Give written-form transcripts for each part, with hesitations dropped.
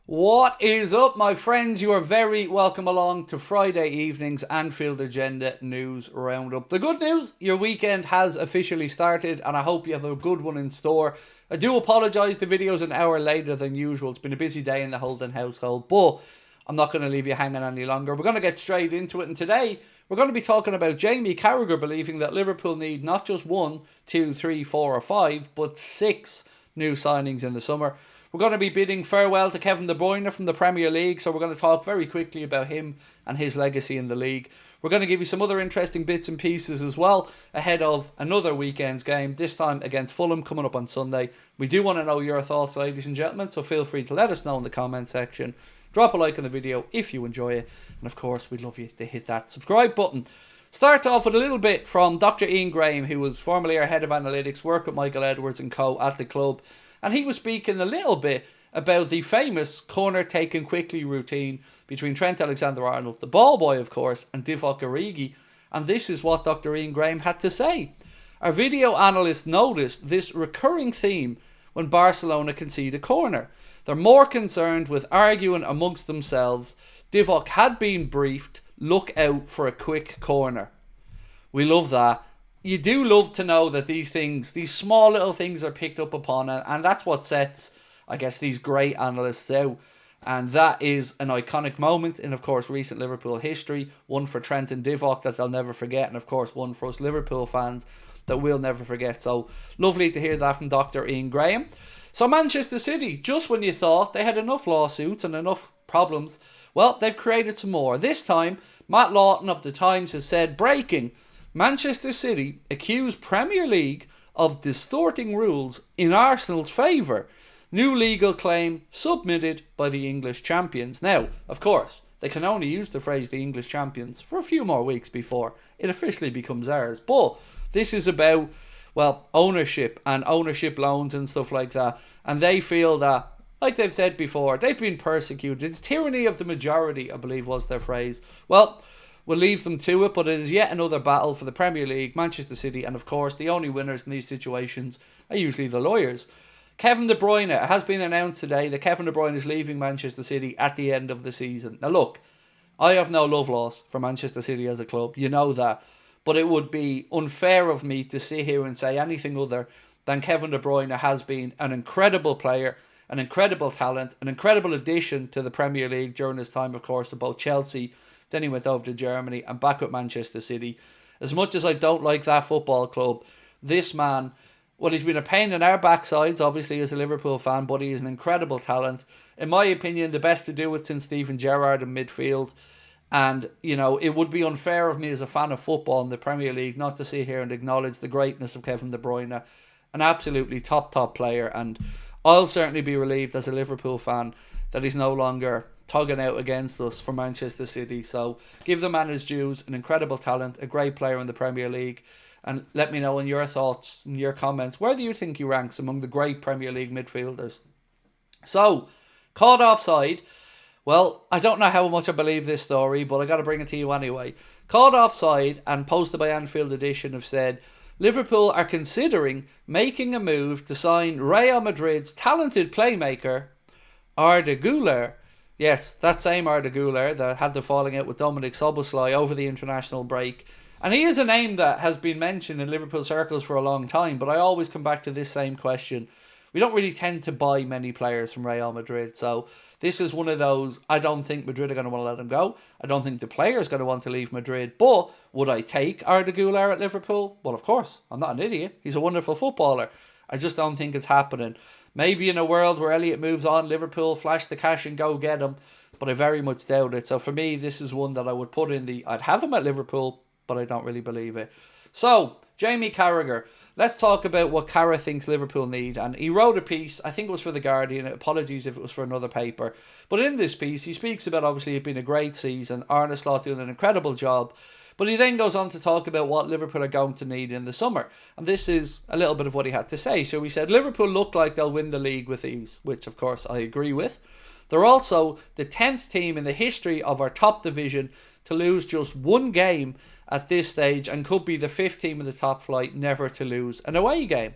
What is up, my friends? You are very welcome along to Friday evening's Anfield Agenda News Roundup. The good news, your weekend has officially started and I hope you have a good one in store. I do apologise, the video's an hour later than usual. It's been a busy day in the Houlden household, but I'm not going to leave you hanging any longer. We're going to get straight into it, and today we're going to be talking about Jamie Carragher believing that Liverpool need not just 1, 2, 3, 4 or 5, but 6 new signings in the summer. We're going to be bidding farewell to Kevin De Bruyne from the Premier League, so we're going to talk very quickly about him and his legacy in the league. We're going to give you some other interesting bits and pieces as well ahead of another weekend's game, this time against Fulham coming up on Sunday. We do want to know your thoughts, ladies and gentlemen, so feel free to let us know in the comment section. Drop a like on the video if you enjoy it, and of course we'd love you to hit that subscribe button. Start off with a little bit from Dr. Ian Graham, who was formerly our head of analytics, worked with Michael Edwards and co at the club. And he was speaking a little bit about the famous corner taken quickly routine between Trent Alexander-Arnold, the ball boy of course, and Divock Origi. And this is what Dr. Ian Graham had to say. Our video analyst noticed this recurring theme when Barcelona concede a corner. They're more concerned with arguing amongst themselves. Divock had been briefed, look out for a quick corner. We love that. You do love to know that these things, these small little things are picked up upon, and that's what sets, I guess, these great analysts out. And that is an iconic moment in, of course, recent Liverpool history. One for Trent and Divock that they'll never forget, and of course one for us Liverpool fans that we'll never forget. So lovely to hear that from Dr. Ian Graham. So Manchester City, just when you thought they had enough lawsuits and enough problems, well, they've created some more. This time, Matt Lawton of The Times has said, breaking: Manchester City accused Premier League of distorting rules in Arsenal's favour. New legal claim submitted by the English champions. Now, of course, they can only use the phrase the English champions for a few more weeks before it officially becomes ours. But this is about, well, ownership and ownership loans and stuff like that. And they feel that, like they've said before, they've been persecuted. The tyranny of the majority, I believe was their phrase. Well, we'll leave them to it, but it is yet another battle for the Premier League, Manchester City, and of course the only winners in these situations are usually the lawyers. Kevin De Bruyne, it has been announced today that Kevin De Bruyne is leaving Manchester City at the end of the season. Now look, I have no love lost for Manchester City as a club, you know that, but it would be unfair of me to sit here and say anything other than Kevin De Bruyne has been an incredible player, an incredible talent, an incredible addition to the Premier League during his time, of course, at both Chelsea. Then he went over to Germany and back with Manchester City. As much as I don't like that football club, this man, well, he's been a pain in our backsides, obviously, as a Liverpool fan, but he is an incredible talent. In my opinion, the best to do it since Steven Gerrard in midfield. And, you know, it would be unfair of me as a fan of football in the Premier League not to sit here and acknowledge the greatness of Kevin De Bruyne. An absolutely top player. And I'll certainly be relieved as a Liverpool fan that he's no longer tugging out against us for Manchester City. So give the man his dues, an incredible talent, a great player in the Premier League. And let me know in your thoughts, in your comments, where do you think he ranks among the great Premier League midfielders? So, caught offside. Well, I don't know how much I believe this story, but I got to bring it to you anyway. Caught offside and posted by Anfield Edition have said, Liverpool are considering making a move to sign Real Madrid's talented playmaker, ARDA GULER. Yes, that same ARDA GULER that had the falling out with Dominic Szoboszlai over the international break. And he is a name that has been mentioned in Liverpool circles for a long time, but I always come back to this same question. We don't really tend to buy many players from Real Madrid, so this is one of those, I don't think Madrid are going to want to let him go. I don't think the player is going to want to leave Madrid, but would I take Arda Güler at Liverpool? Well, of course. I'm not an idiot. He's a wonderful footballer. I just don't think it's happening. Maybe in a world where Elliott moves on, Liverpool flash the cash and go get him, but I very much doubt it. So for me, this is one that I would put in I'd have him at Liverpool, but I don't really believe it. So, Jamie Carragher. Let's talk about what CARRA thinks Liverpool need. And he wrote a piece, I think it was for The Guardian, apologies if it was for another paper. But in this piece, he speaks about obviously it being a great season, Arne Slot doing an incredible job. But he then goes on to talk about what Liverpool are going to need in the summer. And this is a little bit of what he had to say. So he said, Liverpool look like they'll win the league with ease, which of course I agree with. They're also the 10th team in the history of our top division to lose just one game at this stage, and could be the 5th team in the top flight never to lose an away game.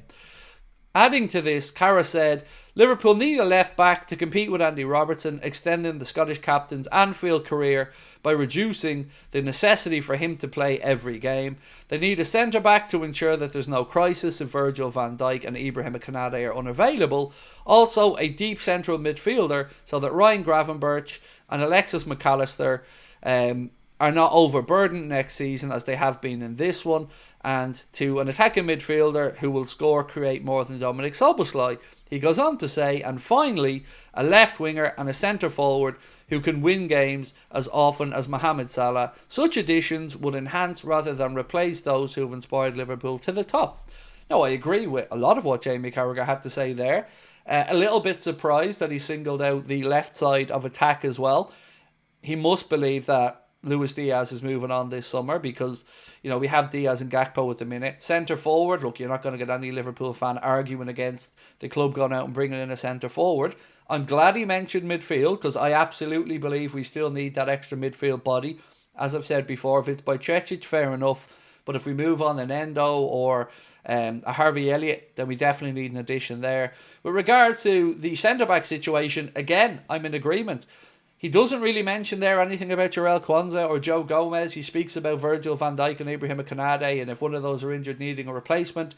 Adding to this, CARRA said, Liverpool need a left back to compete with Andy Robertson, extending the Scottish captain's Anfield career by reducing the necessity for him to play every game. They need a centre back to ensure that there's no crisis if Virgil van Dijk and Ibrahim Konate are unavailable. Also, a deep central midfielder so that Ryan Gravenberch and Alexis McAllister are not overburdened next season as they have been in this one, and to an attacking midfielder who will score, create more than Dominic Szoboszlai. He goes on to say, and finally, a left winger and a centre forward who can win games as often as Mohamed Salah. Such additions would enhance rather than replace those who have inspired Liverpool to the top. Now, I agree with a lot of what Jamie Carragher had to say there. A little bit surprised that he singled out the left side of attack as well. He must believe that Luis Diaz is moving on this summer because, you know, we have Diaz and Gakpo at the minute. Centre forward, look, you're not going to get any Liverpool fan arguing against the club going out and bringing in a centre forward. I'm glad he mentioned midfield because I absolutely believe we still need that extra midfield body. As I've said before, if it's by Cech, fair enough. But if we move on an Endo or a Harvey Elliott, then we definitely need an addition there. With regards to the centre-back situation, again, I'm in agreement. He doesn't really mention there anything about Jarell Quansah or Joe Gomez. He speaks about Virgil van Dijk and Ibrahim Konate, and if one of those are injured, needing a replacement.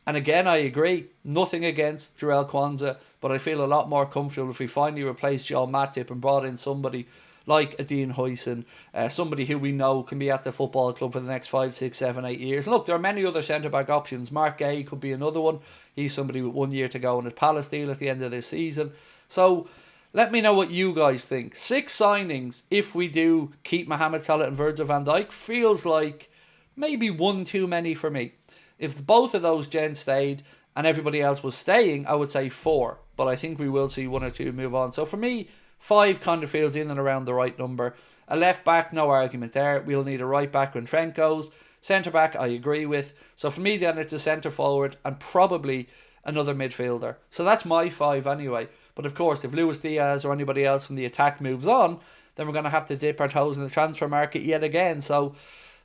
And again, I agree, nothing against Jarell Quansah, but I feel a lot more comfortable if we finally replaced Joel Matip and brought in somebody like a Dean Huijsen, somebody who we know can be at the football club for the next 5, 6, 7, 8 years. Look, there are many other centre-back options. Mark Gay could be another one. He's somebody with 1 year to go on his Palace deal at the end of this season. So let me know what you guys think. 6 signings, if we do keep Mohamed Salah and Virgil van Dijk, feels like maybe one too many for me. If both of those gents stayed and everybody else was staying, I would say 4. But I think we will see 1 or 2 move on. So for me, 5 kind of feels in and around the right number. A left back, no argument there. We'll need a right back when Trent goes. Centre back, I agree with. So for me, then it's a centre forward and probably another midfielder. So that's my 5 anyway. But of course, if Luis Diaz or anybody else from the attack moves on, then we're going to have to dip our toes in the transfer market yet again. So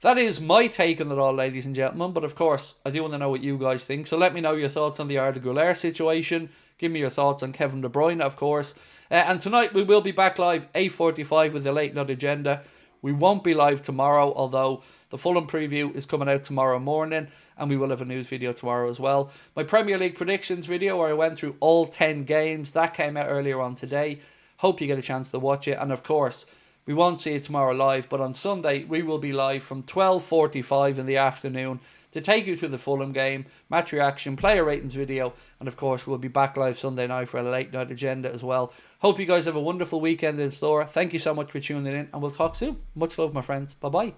that is my take on it all, ladies and gentlemen. But of course, I do want to know what you guys think. So let me know your thoughts on the ARDA GULER situation. Give me your thoughts on Kevin De Bruyne, of course. And tonight we will be back live 8:45 with the late night agenda. We won't be live tomorrow, although the Fulham preview is coming out tomorrow morning, and we will have a news video tomorrow as well. My Premier League predictions video where I went through all 10 games, that came out earlier on today. Hope you get a chance to watch it. And of course, we won't see it tomorrow live, but on Sunday we will be live from 12:45 in the afternoon to take you through the Fulham game, match reaction, player ratings video, and of course we'll be back live Sunday night for a late night agenda as well. Hope you guys have a wonderful weekend in store. Thank you so much for tuning in, and we'll talk soon. Much love, my friends. Bye bye.